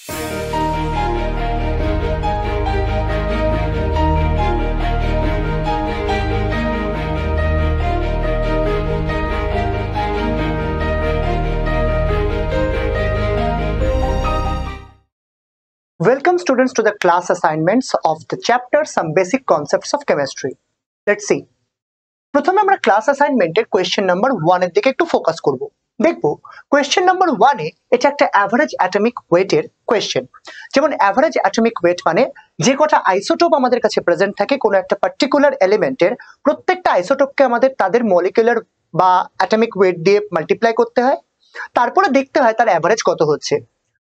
Welcome students to the class assignments of the chapter Some Basic Concepts of Chemistry. Let's see. প্রথমে আমরা class অ্যাসাইনমেন্টের question number 1 এর দিকে একটু focus করব। দেখব কোয়েশ্চেন নাম্বার 1 এ এটা একটা অ্যাভারেজ অ্যাটমিক ওয়েটের কোয়েশ্চেন। যেমন অ্যাভারেজ অ্যাটমিক ওয়েট মানে যে কটা আইসোটোপ আমাদের কাছে প্রেজেন্ট থাকে কোনো একটা পার্টিকুলার এলিমেন্টের, প্রত্যেকটা আইসোটোপকে আমাদের তাদের মলিকুলার বা অ্যাটমিক ওয়েট দিয়ে মাল্টিপ্লাই করতে হয়, তারপরে দেখতে হয় তার অ্যাভারেজ কত হচ্ছে।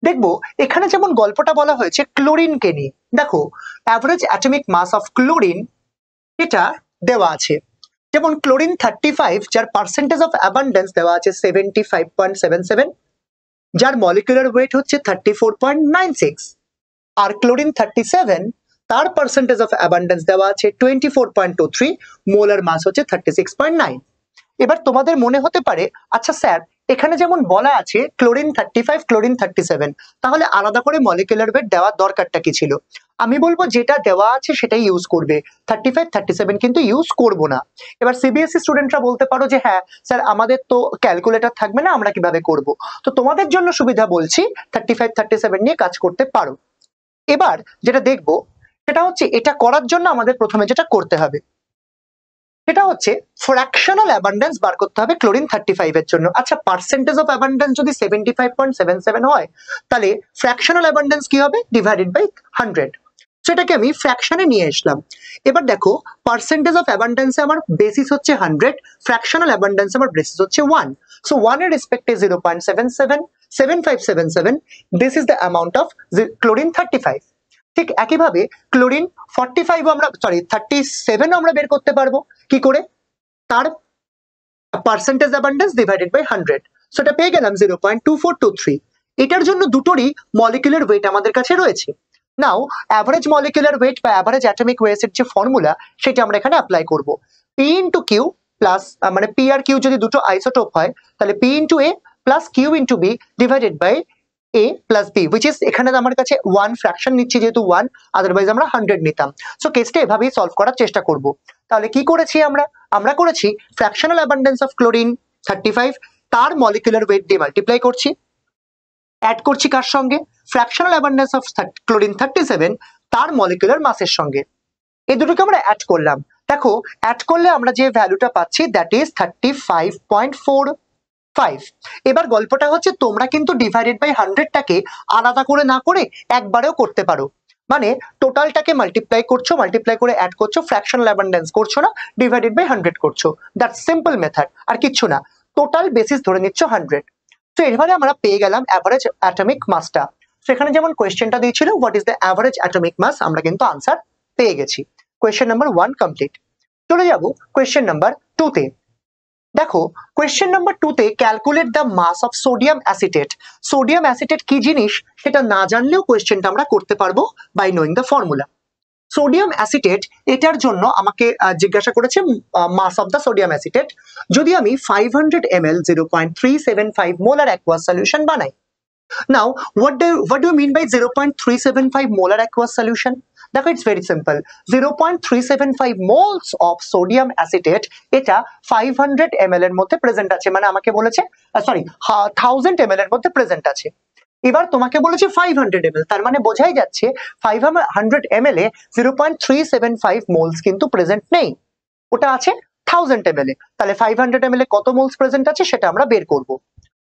দেখবো এখানে যেমন গল্পটা বলা হয়েছে ক্লোরিনকে নিয়ে। দেখো average atomic mass of chlorine এটা দেওয়া আছে, যেমন ক্লোরিন 35 যার পার্সেন্টেজ অফ অ্যাবান্ডেন্স দেওয়া আছে 75.77, যার মলিকুলার ওয়েট হচ্ছে 34.96, আর ক্লোরিন 37 তার পার্সেন্টেজ অফ অ্যাবান্ডেন্স দেওয়া আছে 24.23, মোলার মাস হচ্ছে 36.9। এবার তোমাদের মনে হতে পারে আচ্ছা স্যার এখানে যেমন বলা আছে ক্লোরিন 35 ক্লোরিন 37, তাহলে আলাদা করে মলিকুলার ওয়েট দেওয়ার দরকারটা কি ছিল? আমি বলবো যেটা দেওয়া আছে সেটাই ইউজ করবে, 35 37 কিন্তু ইউজ করব না। এবার সিবিএসই স্টুডেন্টরা বলতে পারো যে হ্যাঁ স্যার আমাদের তো ক্যালকুলেটর থাকবে না, আমরা কিভাবে করব? তো তোমাদের জন্য সুবিধা বলছি 35 37 নিয়ে কাজ করতে পারো। এবার যেটা দেখবো সেটা হচ্ছে এটা করার জন্য আমাদের প্রথমে যেটা করতে হবে সেটা হচ্ছে ফ্র্যাকশনাল অ্যাবান্ডেন্স বার করতে হবে ক্লোরিন 35 এর জন্য। আচ্ছা পার্সেন্টেজ অফ অ্যাবান্ডেন্স যদি 75.77 হয় তাহলে ফ্র্যাকশনাল অ্যাবান্ডেন্স কি হবে? Divided by 100। সেটাকে আমি ফ্র্যাকশনে নিয়ে আসলাম। এবার দেখো পার্সেন্টেজ অফ অ্যাবান্ডেন্সে আমার বেসিস হচ্ছে 100, ফ্র্যাকশনাল অ্যাবান্ডেন্সে আমার বেসিস হচ্ছে 1, সো 1 এর রেসপেক্টে 0.7577, this is the amount of chlorine 35। ঠিক একইভাবে ক্লোরিন 37 আমরা বের করতে পারবো কি করে? তার পার্সেন্টেজ অ্যাবান্ডেন্স ডিভাইডেড বাই 100, সেটা পেয়ে গেলাম 0.2423। এটার জন্য দুটোরই মলিকুলার ওয়েট আমাদের কাছে রয়েছে। নাও অ্যাভারেজ মলিকুলার ওয়েট বা অ্যাভারেজ অ্যাটমিক ওয়েটের যে ফর্মুলা সেটা আমরা এখানে অ্যাপ্লাই করব। পি ইন্টু কিউ প্লাস মানে পি আর কিউ যদি দুটো আইসোটোপ হয় তাহলে P into A plus Q into B divided by a plus b, which is এখানে আমার কাছে 1 ফ্র্যাকশন নিচ্ছি যেহেতু 1, আদারওয়াইজ আমরা 100 নিতাম। সো কেসটা এভাবেই সলভ করার চেষ্টা করব। তাহলে কি করেছি আমরা করেছি ফ্র্যাকশনাল অ্যাবান্ডেন্স অফ ক্লোরিন 35 তার মলিকুলার ওয়েট দিয়ে মাল্টিপ্লাই করছি, অ্যাড করছি কার সঙ্গে? ফ্র্যাকশনাল অ্যাবান্ডেন্স অফ ক্লোরিন 37 তার মলিকুলার মাসের সঙ্গে। এই দুটোকে আমরা অ্যাড করলাম। দেখো অ্যাড করলে আমরা যে ভ্যালুটা পাচ্ছি দ্যাট ইজ 35.45। এবার গল্পটা হচ্ছে তোমরা কিন্তু ডিভাইডেড বাই 100টাকে আলাদা করে না করে একবারেও করতে পারো, মানে টোটালটাকে মাল্টিপ্লাই করছো, মাল্টিপ্লাই করে অ্যাড করছো, ফ্র্যাকশনাল অ্যাবান্ডেন্স করছো না, ডিভাইডেড বাই 100 করছো। দ্যাটস সিম্পল মেথড, আর কিচ্ছু না। টোটাল বেসিস ধরে নিচ্ছ 100। তো এবারে আমরা পেয়ে গেলাম অ্যাভারেজ অ্যাটমিক মাসটা। সেখানে যেমন কোয়েশ্চেনটা দিয়েছিল what is the average atomic mass, আমরা কিন্তু আনসার পেয়ে গেছি। কোয়েশ্চেন নাম্বার 1 কমপ্লিট। চলে যাব কোয়েশ্চেন নাম্বার 2 তে। দেখো কোয়েশ্চেন নাম্বার 2 তে calculate the mass of sodium acetate. Sodium acetate কি জিনিস সেটা না জানলেও কোয়েশ্চেনটা আমরা করতে পারবো by knowing the formula. Sodium acetate এটার জন্য আমাকে জিজ্ঞাসা করেছে mass of the sodium acetate. যদি আমি 500 ml 0.375 মোলার অ্যাকুয়াস সলিউশন বানাই। Now, what do you mean by 0.375 molar aqueous solution? দেখো it's very simple. 0.375 moles of sodium acetate এটা 500 ml এর মধ্যে প্রেজেন্ট আছে, মানে আমাকে বলেছে 1000 ml এর মধ্যে প্রেজেন্ট আছে। এবার তোমাকে বলেছে 500 ml, তার মানে বোঝাই যাচ্ছে 500 ml এ 0.375 মোলস কিন্তু প্রেজেন্ট নেই, ওটা আছে 1000 ml এ। তাহলে 500 ml এ কত মোলস প্রেজেন্ট আছে সেটা আমরা বের করব।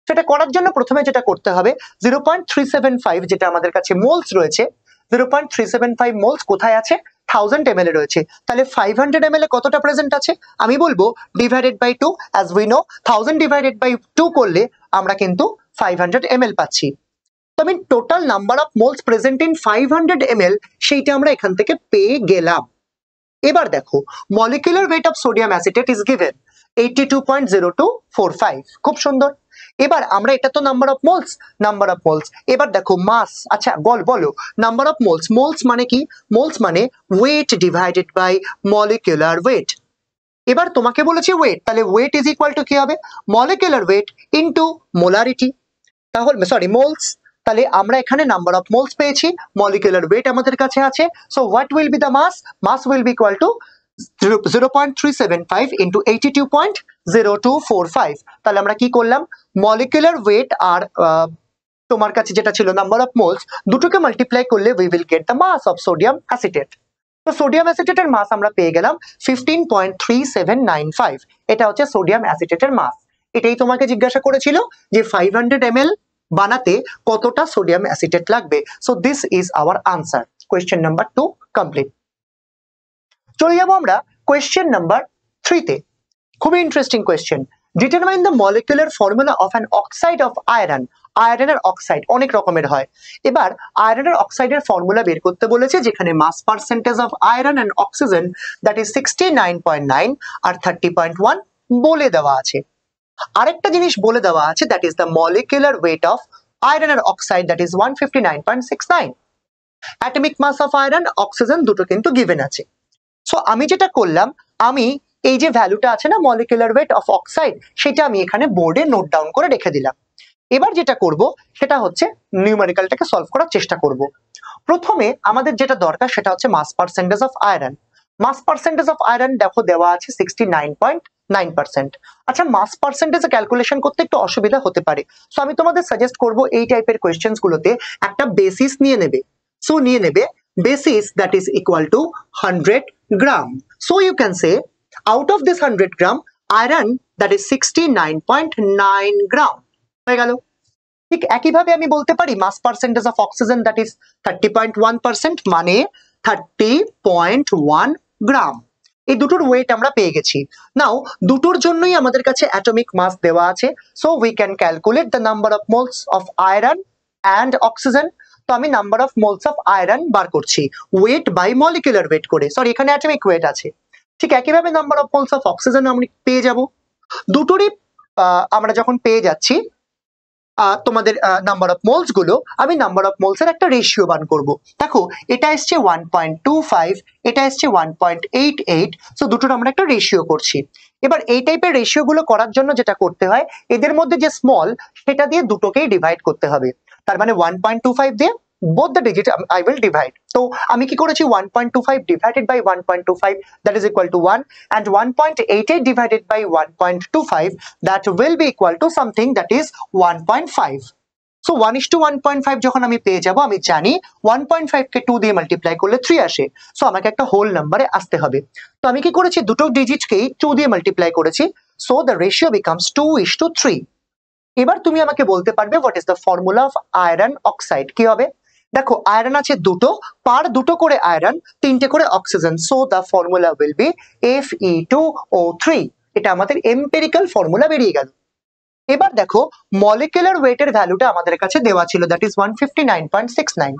সেটা করার জন্য প্রথমে যেটা করতে হবে 0.375 যেটা আমাদের কাছে মোলস রয়েছে, 0.375 মোলস কোথায় আছে? 1000 ml এ রয়েছে। তাহলে 500 ml এ কতটা প্রেজেন্ট আছে? আমি বলবো divided by 2, as we know 1000 divided by 2 করলে আমরা কিন্তু 500 ml পাচ্ছি। তো আমি total number of moles present in 500 ml সেইটা আমরা এখান থেকে পেয়ে গেলাম। এবার দেখো molecular weight of sodium acetate is given 82.0245, খুব সুন্দর। এবার আমরা এটা তো নাম্বার অফ মোলস, এবার দেখো মাস। আচ্ছা বলো নাম্বার অফ মোলস মানে কি? মোলস মানে weight divided by molecular weight. এবার তোমাকে বলেছে ওয়েট, তাহলে ওয়েট ইজ ইকুয়াল টু কি হবে? Molecular weight into molarity. তাহলে মোলস, তাহলে আমরা এখানে নাম্বার অফ মোলস পেয়েছি, মলিকুলার ওয়েট আমাদের কাছে আছে। So what will be the mass? Mass will be equal to 0.375 into 82.0245। তাহলে আমরা কি করলাম, মলিকুলার ওয়েট আর তোমার কাছে যেটা ছিল নাম্বার অফ মোলস, দুটোকে মাল্টিপ্লাই করলে we will get the mass of sodium acetate. তো সোডিয়াম অ্যাসিটেটের মাস আমরা পেয়ে গেলাম 15.3795। এটা হচ্ছে সোডিয়াম অ্যাসিটেটের মাস। এটাই তোমাকে জিজ্ঞাসা করেছিল যে 500 ml বানাতে কতটা সোডিয়াম অ্যাসিটেট লাগবে। So this is our answer. Question number 2 complete. চলে যাবো আমরা কোয়েশ্চেন নাম্বার 3 তে। খুবই interesting question. Determine the molecular formula of an oxide of iron. আয়রনের অক্সাইড অনেক রকমের হয়। এবার আয়রনের অক্সাইডের ফর্মুলা বের করতে বলেছে, যেখানে mass percentage of iron and oxygen that is 69.9 আর 30.1 বলে দেওয়া আছে। আরেকটা জিনিস বলে দেওয়া আছে, that is the molecular weight of আয়রনের oxide that is 159.69। Atomic mass of iron, oxygen দুটো কিন্তু গিভেন আছে। সো আমি যেটা করলাম, আমি এই যে ভ্যালুটা আছে না মলিকুলার ওয়েট অফ অক্সাইড, সেটা আমি এখানে বোর্ডে নোট ডাউন করে রেখে দিলাম। এবার যেটা করব সেটা হচ্ছে নিউমেরিক্যালটাকে সলভ করার চেষ্টা করব। প্রথমে আমাদের যেটা দরকার সেটা হচ্ছে mass percentage of iron. Mass percentage of iron দেখো দেওয়া আছে 69.9%। আচ্ছা, মাস পার্সেন্টেজ ক্যালকুলেশন করতে একটু অসুবিধা হতে পারে। সো আমি তোমাদের সাজেস্ট করব এই টাইপের কোয়েশ্চেন্স গুলোতে একটা বেসিস নিয়ে নেবে। সো নিয়ে নেবে basis that is equal to 100 gram. So you can say out of this 100 gram, iron that is 69.9 gram হয়ে গেল। ঠিক একইভাবে আমি বলতে পারি mass percentage of oxygen that is 30.1%, মানে 30.1 গ্রাম। এই দুটোর ওয়েট আমরা পেয়ে গেছি। নাও দুটোর জন্যই আমাদের কাছে অ্যাটমিক মাস দেওয়া আছে। So we can calculate the number of moles of iron and oxygen. তো আমি number of moles of iron বার করছি ওয়েট বাই মলিকুলার ওয়েট করে, সরি এখানে অ্যাটমিক ওয়েট আছে। ঠিক একইভাবে number of moles of oxygen আমরা পেয়ে যাব। দুটোরই আমরা যখন পেয়ে যাচ্ছি তোমাদের নাম্বার অফ মোলস গুলো, আমি নাম্বার অফ মোলস এর একটা রেশিও বার করব। দেখো এটা এসছে 1.25, এটা এসছে 1.88। সো দুটোর আমরা একটা রেশিও করছি। এবার এই টাইপের রেশিও গুলো করার জন্য যেটা করতে হয়, এদের মধ্যে যে স্মল সেটা দিয়ে দুটোকেই ডিভাইড করতে হবে। তার মানে 1.25 দিয়ে both the digit I will divide. তো আমি কি করেছি 1.25 divided by 1.25 that is equal to 1 and 1.88 divided by 1.25 that will be equal to something that is 1.5. So 1:1.5 যখন আমি পেয়ে যাব, আমি জানি 1.5 কে 2 দিয়ে মাল্টিপ্লাই করলে 3 আসে। সো আমাকে একটা হোল নাম্বারে আসতে হবে। তো আমি কি করেছি, দুটো ডিজিটকেই 2 দিয়ে মাল্টিপ্লাই করেছি। So the ratio becomes 2:3। এবার তুমি আমাকে বলতে পারবে what is the formula of iron oxide. কি হবে? দেখো আয়রন আছে দুটো, পার দুটো করে আয়রন, তিনটে করে oxygen. So the formula will be Fe2O3। এটা আমাদের এম্পিরিক্যাল ফর্মুলা বেরিয়ে গেল। এবার দেখো মলিকুলার ওয়েটের ভ্যালুটা আমাদের কাছে দেওয়া ছিল, দ্যাট ইজ 159.69।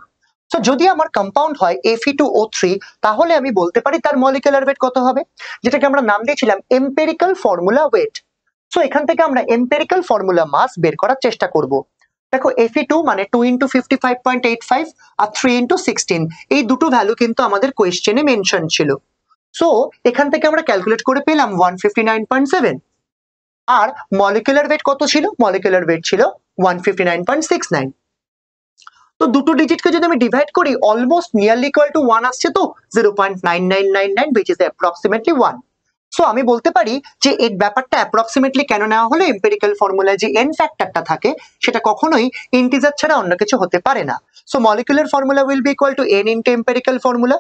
সো যদি আমার কম্পাউন্ড হয় Fe2O3, তাহলে আমি বলতে পারি তার মলিকুলার ওয়েট কত হবে, যেটাকে আমরা নাম দিয়েছিলাম এম্পিরিক্যাল ফর্মুলা ওয়েট। সো এখান থেকে আমরা এম্পিরিক্যাল ফর্মুলা মাস বের করার চেষ্টা করব। দেখো Fe2 মানে 2 × 55.85 আর 3 × 16, এই দুটো ভ্যালু কিন্তু আমাদের কোয়েশ্চেনে মেনশন ছিল। সো এখান থেকে আমরা ক্যালকুলেট করে পেলাম 159.7। আর মলিকুলার ওয়েট কত ছিল? মলিকুলার ওয়েট ছিল 159.69। তো দুটো ডিজিটকে যদি আমি ডিভাইড করি, অলমোস্ট নিয়ারলি ইকুয়াল টু 1 আসছে। তো 0.9999 which is approximately 1। সো আমি বলতে পারি যে এই ব্যাপারটা অ্যাপ্রক্সিমেটলি কেন নেওয়া হলো, এম্পিরিক্যাল ফর্মুলায় যে এন ফ্যাক্টরটা থাকে সেটা কখনোই ইন্টিজার ছাড়া অন্য কিছু হতে পারে না। So molecular formula will be equal two n into empirical formula.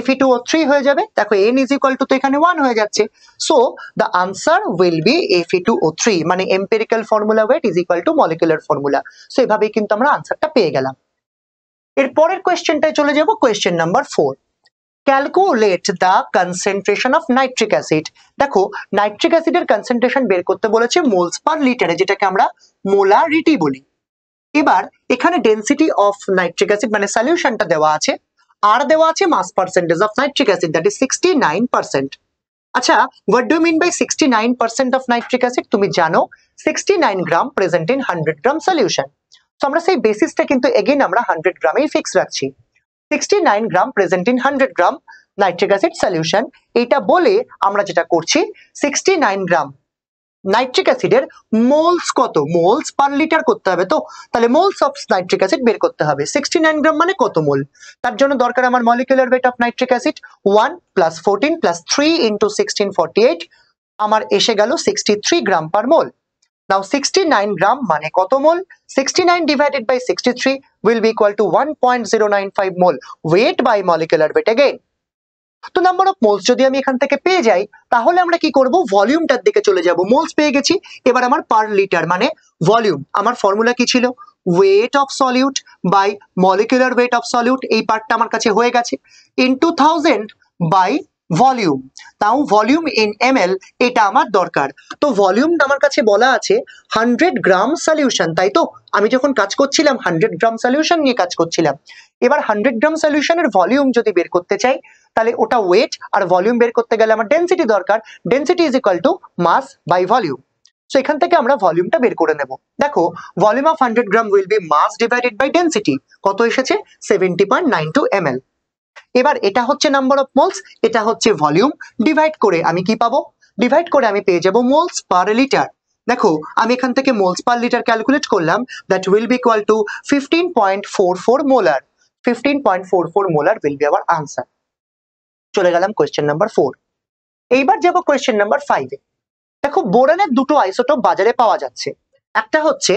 Fe2O3 হয়ে যাবে। দেখো n ইজ ইকুয়াল টু, তো এখানে 1 হয়ে যাচ্ছে। So the answer will be Fe2O3, মানে empirical formula weight is equal to molecular formula. So এভাবেই কিন্তু আমরা আনসারটা পেয়ে গেলাম। এর পরের কোয়েশ্চেনটায় চলে যাব, question number 4। Calculate the concentration of nitric acid. দেখো নাইট্রিক অ্যাসিডের কনসেন্ট্রেশন বের করতে বলেছে মোলস পার লিটারে, যেটাকে আমরা মোলারিটি বলি। এবার এখানে ডেনসিটি অফ নাইট্রিক অ্যাসিড মানে সলিউশনটা দেওয়া আছে, আর দেওয়া আছে mass percentage of nitric acid that is 69%। আচ্ছা, what do mean by 69% of nitric acid? তুমি জানো 69 gram present in 100 gram solution. তো আমরা সেই বেসিসটা কিন্তু এগেইন আমরা 100 গ্রামেই ফিক্স রাখছি। 69 gram present in 100 gram nitric acid solution. এটা বলে আমরা যেটা করছি 69 গ্রাম নাইট্রিক অ্যাসিডের মোলস কত, মোলস পার লিটার করতে হবে, তো তাহলে মোলস অফ নাইট্রিক অ্যাসিড বের করতে হবে। 69 গ্রাম মানে কত মোল, তার জন্য দরকার আমার molecular weight of nitric acid 1 + 14 + 3 × 1648, আমার এসে গেল 63 গ্রাম পার মোল। নাও 69 গ্রাম মানে কত মোল, 69 divided by 63 will be equal to 1.095 mol weight by molecular weight again। তো নাম্বার অফ মোলস যদি আমি এখান থেকে পেয়ে যাই, তাহলে আমরা কি করব, ভলিউমটার দিকে চলে যাব। মোলস পেয়ে গেছি, এবার আমার পার লিটার মানে ভলিউম। আমার ফর্মুলা কি ছিল, weight of solute by molecular weight of solute, এই পার্টটা আমার কাছে হয়ে গেছে, ইনটু 1000 বাই ভলিউম। তাও ভলিউম ইন ml এটা আমার দরকার। তো ভলিউম আমার কাছে বলা আছে 100 গ্রাম সলিউশন, তাই তো আমি যখন কাজ করছিলাম 100 গ্রাম সলিউশন নিয়ে কাজ করছিলাম। এবার 100 গ্রাম সলিউশনের ভলিউম যদি বের করতে চাই, তাহলে ওটা ওয়েট, আর ভলিউম বের করতে গেলে আমার ডেনসিটি দরকার, density is equal to mass by volume. So এখান থেকে আমরা ভলিউমটা বের করে নেব। দেখো volume of 100 gram will be mass divided by density, কত এসেছে 70.92 ml। এবার এটা হচ্ছে নাম্বার অফ মোলস, এটা হচ্ছে ভলিউম, ডিভাইড করে আমি কি পাবো, ডিভাইড করে আমি পেয়ে যাব মোলস পার লিটার। দেখো আমি এখান থেকে মোলস পার লিটার ক্যালকুলেট করলাম, that will be equal two 15.44 molar. 15.44 molar will be hour answer. চলে গেলাম কোয়েশ্চেন নাম্বার 4। এইবার যাব কোয়েশ্চেন নাম্বার 5 এ। দেখো বোরনের দুটো আইসোটোপ বাজারে পাওয়া যাচ্ছে, একটা হচ্ছে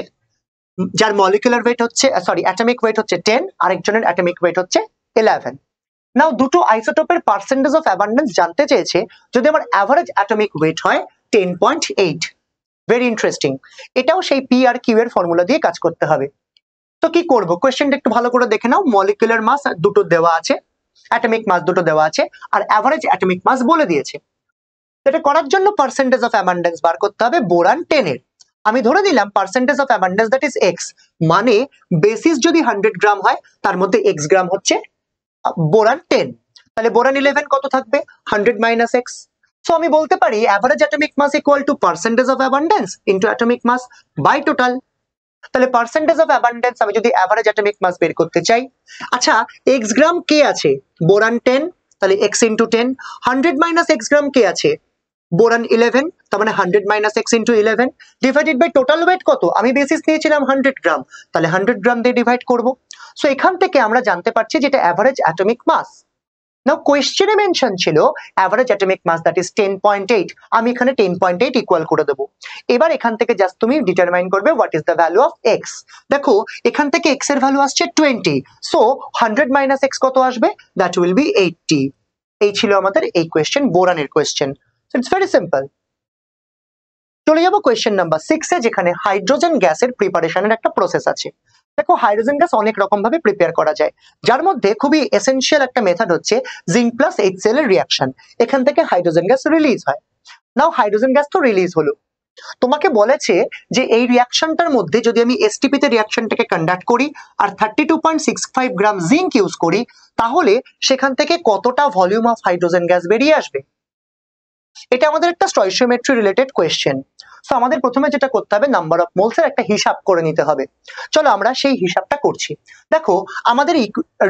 যার মলিকুলার ওয়েট হচ্ছে অ্যাটমিক ওয়েট হচ্ছে 10, আরেকজনের অ্যাটমিক ওয়েট হচ্ছে 11। নাও দুটো আইসোটোপের পার্সেন্টেজ অফ অ্যাবান্ডেন্স জানতে চেয়েছে, যদি আমার অ্যাভারেজ অ্যাটমিক ওয়েট হয় 10.8। ভেরি ইন্টারেস্টিং, এটাও সেই পি আর কিউ এর ফর্মুলা দিয়ে কাজ করতে হবে। তো কি করব, কোয়েশ্চেনটা একটু ভালো করে দেখে নাও। মলিকুলার মাস দুটো দেওয়া আছে, অ্যাটমিক মাস দুটো দেওয়া আছে, আর অ্যাভারেজ অ্যাটমিক মাস বলে দিয়েছে। এটা করার জন্য পার্সেন্টেজ অফ অ্যাবান্ডেন্স বার করতে হবে বোরান 10 এর। আমি ধরে নিলাম percentage of abundance that is x, মানে বেসিস যদি 100 গ্রাম হয় তার মধ্যে এক্স গ্রাম হচ্ছে বোরান 10, তাহলে বোরান 11 কত থাকবে 100 মাইনাস এক্স। সো আমি বলতে পারি average atomic mass equal to percentage of abundance into atomic mass by total. তাহলে পার্সেন্টেজ অফ অ্যাবান্ডেন্স আমি যদি অ্যাভারেজ অ্যাটমিক মাস বের করতে চাই, আচ্ছা এক্স গ্রাম কে আছে, বোরান 10, তাহলে x into 10। 100 minus x gram কে আছে, বোরান 11, তার মানে 100 minus x into 11 divided by total weight কত, আমি বেসিস নিয়েছিলাম 100 গ্রাম, তাহলে 100 গ্রাম দিয়ে ডিভাইড করব। সো এখান থেকে আমরা জানতে পারছি যেটা অ্যাভারেজ অ্যাটমিক মাস। নাও কোয়েশ্চেনে মেনশন ছিল average atomic mass that is 10.8, আমি এখানে 10.8 ইকুয়াল করে দেবো। এবার এখান থেকে জাস্ট তুমি ডিটারমাইন করবে what is the value of x. দেখো এখান থেকে এক্স এর ভ্যালু আসছে 20, সো 100 মাইনাস এক্স কত আসবে, দ্যাট উইল বি 80। এই ছিল আমাদের এই কোয়েশ্চেন, বোরানের question. So it's very simple. চলে যাবো কোয়েশ্চেন নাম্বার 6 এ, যেখানে হাইড্রোজেন গ্যাসের প্রিপারেশনের একটা প্রসেস আছে। দেখো হাইড্রোজেন গ্যাস অনেক রকম ভাবে প্রিপেয়ার করা যায়, যার মধ্যে খুবই এসেনশিয়াল একটা মেথড হচ্ছে জিঙ্ক প্লাস HCl এর রিঅ্যাকশন। এখান থেকে হাইড্রোজেন গ্যাস রিলিজ হয়। নাও হাইড্রোজেন গ্যাস তো রিলিজ হলো, তোমাকে বলেছে যে এই রিঅ্যাকশনটার মধ্যে যদি আমি এসটিপি তে রিঅ্যাকশনটাকে কন্ডাক্ট করি আর 32.65 গ্রাম জিঙ্ক ইউজ করি, তাহলে সেখান থেকে কতটা ভলিউম অফ হাইড্রোজেন গ্যাস বেরিয়ে আসবে। এটা আমাদের একটা স্টয়চিওমেট্রি রিলেটেড কোয়েশ্চেন। সো আমাদের প্রথমে যেটা করতে হবে, নাম্বার অফ মোলস এর একটা হিসাব করে নিতে হবে। চলো আমরা সেই হিসাবটা করছি। দেখো আমাদের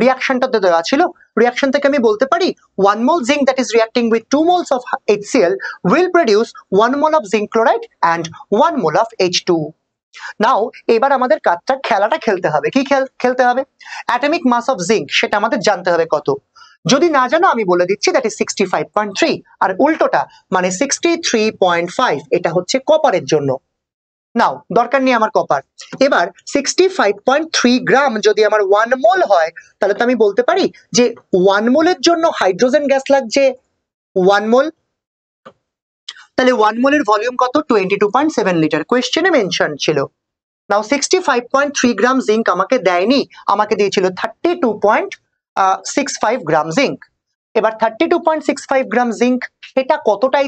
রিঅ্যাকশনটাতে দেওয়া ছিল, রিঅ্যাকশন থেকে আমি বলতে পারি 1 mol zinc that is reacting with 2 moles of HCl will produce 1 mol of zinc chloride and 1 mol of H2। নাও এবার আমাদের কাজটা খেলাটা খেলতে হবে। কি খেলতে হবে, অ্যাটমিক মাস অফ জিঙ্ক সেটা আমাদের জানতে হবে কত। যদি না জানো আমি বলে দিচ্ছি, দ্যাট ইজ 65.3, আর উল্টোটা মানে 63.5, এটা হচ্ছে কপারের জন্য। নাও দরকার নেই আমার কপার। এবার 65.3 গ্রাম যদি আমার 1 মোল হয়, তাহলে তো আমি বলতে পারি যে 1 মোলের জন্য হাইড্রোজেন গ্যাস লাগছে 1 মোল। তাহলে 1 মোলের ভলিউম কত, 22.7 লিটার, কোয়েশ্চেনে মেনশন ছিল। নাও 65.3 গ্রাম জিঙ্ক আমাকে দেয়নি, আমাকে দিয়েছিল 32.65 গ্রাম জিঙ্ক। এবার 32.65 গ্রাম জিঙ্ক সেটা কতটাই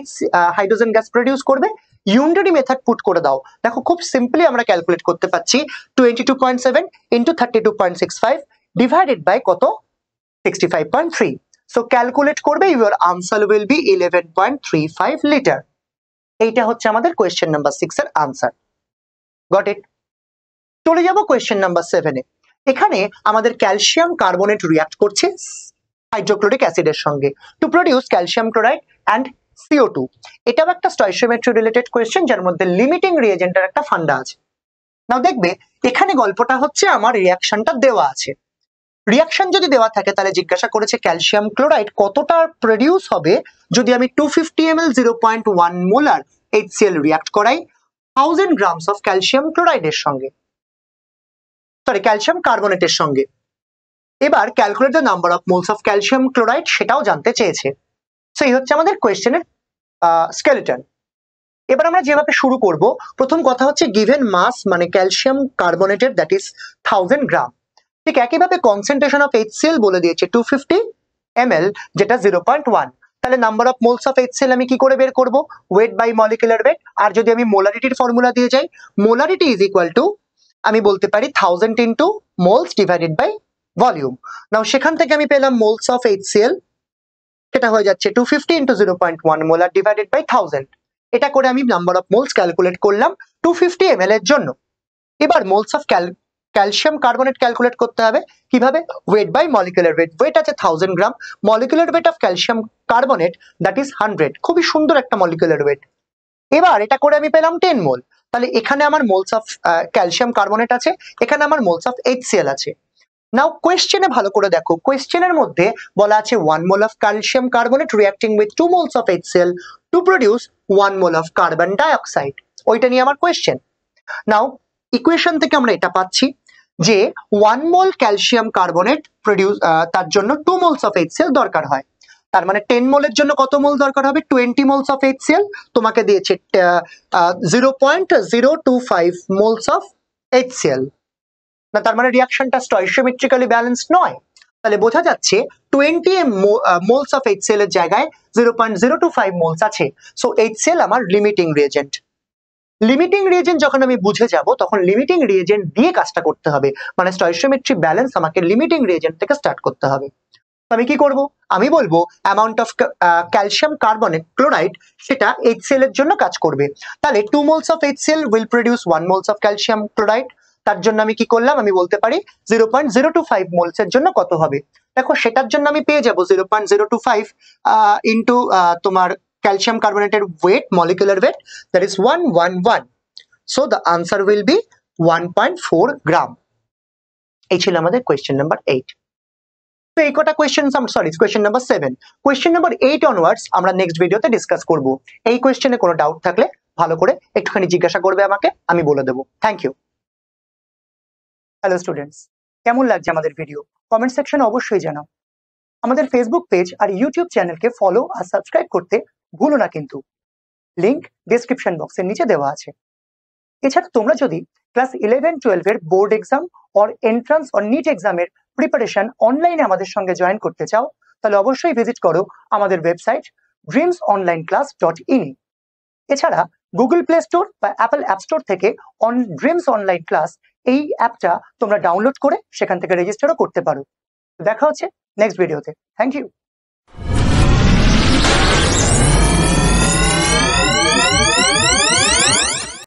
হাইড্রোজেন গ্যাস প্রডিউস করবে, ইউনিটারি মেথড পুট করে দাও। দেখো খুব সিম্পলি আমরা ক্যালকুলেট করতে পারছি, 22.7 ইন্টু 32.65 ডিভাইডেড বাই কত, 65.3। সো ক্যালকুলেট করবে, your answer will B 11.35 litre. এইটা হচ্ছে আমাদের কোয়েশ্চেন নাম্বার 6 এর আনসার। Got it. চলে যাব কোয়েশ্চেন নাম্বার 7 এ। এখানে আমাদের ক্যালসিয়াম কার্বনেট রিঅ্যাক্ট করছে হাইড্রোক্লোরিক অ্যাসিডের সঙ্গে to produce calcium chloride and CO2। এটাও একটা স্টয়চিওমেট্রি রিলেটেড কোয়েশ্চেন, যার মধ্যে লিমিটিং রিয়েজেন্টের একটা ফান্ডা আছে। নাও দেখবে এখানে গল্পটা হচ্ছে আমার রিয়াকশনটা দেওয়া আছে। রিয়াকশন যদি দেওয়া থাকে তাহলে জিজ্ঞাসা করেছে ক্যালসিয়াম ক্লোরাইড কতটা প্রডিউস হবে যদি আমি 250 ml 0.1 মোলার HCl রিয়াক্ট করাই 1000 গ্রামস অফ ক্যালসিয়াম ক্লোরাইডের সঙ্গে, সরি ক্যালসিয়াম কার্বনেটের সঙ্গে। এবার calculate the number of moles of calcium chloride সেটাও জানতে চেয়েছে। সো এই হচ্ছে আমাদের কোয়েশ্চেনের স্কেলেটন। এবার আমরা যেভাবে শুরু করব, প্রথম কথা হচ্ছে গিভেন মাস মানে ক্যালসিয়াম কার্বনেটের দ্যাট ইজ 1000 গ্রাম। ঠিক একইভাবে কনসেন্ট্রেশন অফ HCl বলে দিয়েছে 250 ml যেটা 0.1। তাহলে number of moles of HCl আমি কি করে বের করব? Weight by molecular weight. আর যদি আমি মোলারিটির ফর্মুলা দিয়ে যাই, মোলারিটি ইজ ইকুয়াল টু আমি বলতে পারি 1000 into moles divided by volume. Now সেখান থেকে আমি পেলাম মোলস অফ HCl, সেটা হয়ে যাচ্ছে 250 ইনটু 0.1 মোলার ডিভাইডেড বাই 1000। এটা করে আমি নাম্বার অফ মোলস ক্যালকুলেট করলাম 250 ml এর জন্য। এবার moles of calcium carbonate calculate করতে হবে কিভাবে? Weight by molecular weight. Weight আছে 1000 gram, molecular weight of calcium carbonate that is 100। খুবই সুন্দর একটা মলিকুলার ওয়েট। এবার এটা করে আমি পেলাম 10 মোল। তাহলে এখানে আমার মোলস অফ ক্যালসিয়াম কার্বনেট আছে, এখানে আমার মোলস অফ HCl আছে। নাও কোয়েশ্চেনে ভালো করে দেখো, কোয়েশ্চেনের মধ্যে বলা আছে 1 mole of calcium carbonate reacting with 2 moles of HCl to produce 1 mole of carbon dioxide. ওইটা নিয়ে আমার কোয়েশ্চেন। নাও ইকুয়েশন থেকে আমরা এটা পাচ্ছি যে 1 মোল ক্যালসিয়াম কার্বনেট প্রডিউস তার জন্য 2 মোলস অফ HCl দরকার হয়। তার মানে 10 মোলের জন্য কত মোল দরকার হবে? 20 মোলস অফ HCl। তোমাকে দিয়েছে 0.025 মোলস অফ HCl। না, তার মানে রিঅ্যাকশনটা স্টয়চিওমেট্রিক্যালি ব্যালেন্সড নয়। তাহলে বোঝা যাচ্ছে 20 মোলস অফ HCl এর জায়গায় 0.025 মোলস আছে। সো HCl আমার লিমিটিং রিয়েজেন্ট। লিমিটিং রিয়েজেন্ট যখন আমি বুঝে যাব তখন লিমিটিং রিয়েজেন্ট দিয়ে কাজটা করতে হবে, মানে স্টয়চিওমেট্রি ব্যালেন্স আমাকে লিমিটিং রিয়েজেন্ট থেকে স্টার্ট করতে হবে। আমি কি করব? আমি বলবো amount of calcium carbonate chloride সেটা HCl এর জন্য কাজ করবে। তাহলে 2 moles of HCl will produce 1 moles of calcium chloride. তার জন্য আমি কি করলাম? আমি বলতে পারি 0.025 মোলস এর জন্য কত হবে। দেখো সেটার জন্য আমি পেয়ে যাব 0.025 ইনটু তোমার ক্যালসিয়াম কার্বনেটের weight, molecular weight, that is 111। So the answer will be 1.4 gram. এই ছিল আমাদের কোয়েশ্চেন নাম্বার 8। তো এই কটা question, sorry question number 7। Question number 8 onwards আমরা নেক্সট ভিডিওতে ডিসকাস করব। এই কোয়েশ্চেনে কোনো ডাউট থাকলে ভালো করে একটুখানি জিজ্ঞাসা করবে আমাকে, আমি বলে দেবো। Thank you. হ্যালো স্টুডেন্টস, কেমন লাগছে আমাদের ভিডিও? কমেন্ট সেকশনে অবশ্যই জানাও। আমাদের ফেসবুক পেজ আর ইউটিউব চ্যানেলকে ফলো আর সাবস্ক্রাইব করতে ভুলো না কিন্তু। লিংক ডেসক্রিপশন বক্সের নিচে দেওয়া আছে। এছাড়া তোমরা যদি ক্লাস 11-12 এর board exam or entrance or NEET এক্সামের প্রিপারেশন অনলাইনে আমাদের সঙ্গে জয়েন করতে চাও, তাহলে অবশ্যই ভিজিট করো আমাদের ওয়েবসাইট dreamsonlineclass.in। এছাড়া গুগল প্লে স্টোর বা অ্যাপল অ্যাপ স্টোর থেকে ড্রিমস অনলাইন ক্লাস এই অ্যাপটা তোমরা ডাউনলোড করে সেখান থেকে রেজিস্টারও করতে পারো। দেখা হচ্ছে নেক্সট ভিডিওতে। Thank you.